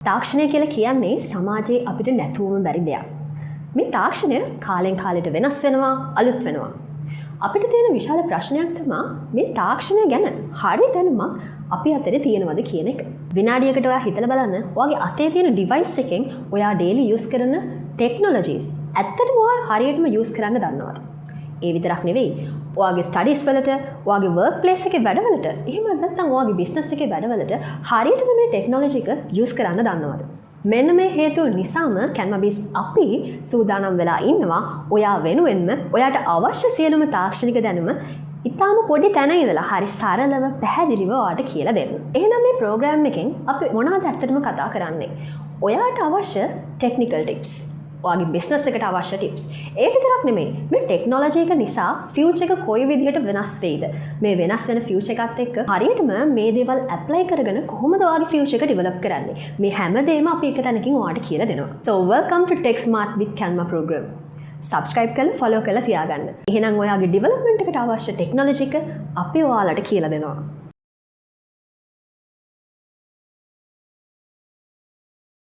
තාක්ෂණය කියලා කියන්නේ සමාජයේ අපිට නැතුවම බැරි දෙයක්. මේ තාක්ෂණය කාලෙන් කාලෙට වෙනස් වෙනවා, අලුත් වෙනවා. අපිට තියෙන විශාල ප්‍රශ්නයක් තමයි මේ තාක්ෂණය ගැන හරි දැනුමක් අපි අතරේ තියෙනවද කියන එක. විනාඩියකට ඔයා හිතලා බලන්න, ඔයාගේ අතේ තියෙන ඩිවයිස් එකෙන් ඔයා ඩේලි යූස් කරන ටෙක්නොලොජිස් ඇත්තටම ඔයා හරියටම යූස් කරන්න දන්නවද? ඒ විතරක් නෙවෙයි, ඔයාගේ ස්ටඩීස් වලට, ඔයාගේ වර්ක් ප්ලේස් එකේ වැඩවලට, එහෙම නැත්නම් ඔයාගේ බිස්නස් එකේ වැඩවලට හරියටම මේ ටෙක්නොලොජි එක යූස් කරන්න දන්නවද? මෙන්න මේ හේතු නිසාම කැන්මබිස් අපි සූදානම් වෙලා ඉන්නවා ඔයා වෙනුවෙන්ම ඔයාට අවශ්‍ය සියලුම තාක්ෂණික දැනුම ඉතාම පොඩි තැන ඉඳලා හරි සරලව පැහැදිලිව ඔයාට කියලා දෙන්න. එහෙනම් මේ ප්‍රෝග්‍රෑම් එකෙන් අපි මොනවද ඇත්තටම කතා කරන්නේ? ඔයාට අවශ්‍ය ටෙක්නිකල් ටිප්ස්, ඔයාගේ බිස්නස් එකට අවශ්‍ය ටිප්ස්. ඒ විතරක් නෙමෙයි, මේ ටෙක්නොලොජි එක නිසා ෆියුචර් එක කොයි විදිහට වෙනස් වෙයිද? මේ වෙනස් වෙන ෆියුචර් එකත් එක්ක හරියටම මේ දේවල් ඇප්ලයි කරගෙන කොහොමද ඔයාගේ ෆියුචර් එක ඩෙවලොප් කරන්නේ? මේ හැමදේම අපි එක තැනකින් ඔයාට කියලා දෙනවා. So welcome to Tech Smart with Canva program. Subscribe කරලා follow කරලා තියාගන්න. එහෙනම් ඔයාගේ ඩෙවලොප්මන්ට් එකට අවශ්‍ය ටෙක්නොලොජි එක අපි ඔයාලට කියලා දෙනවා.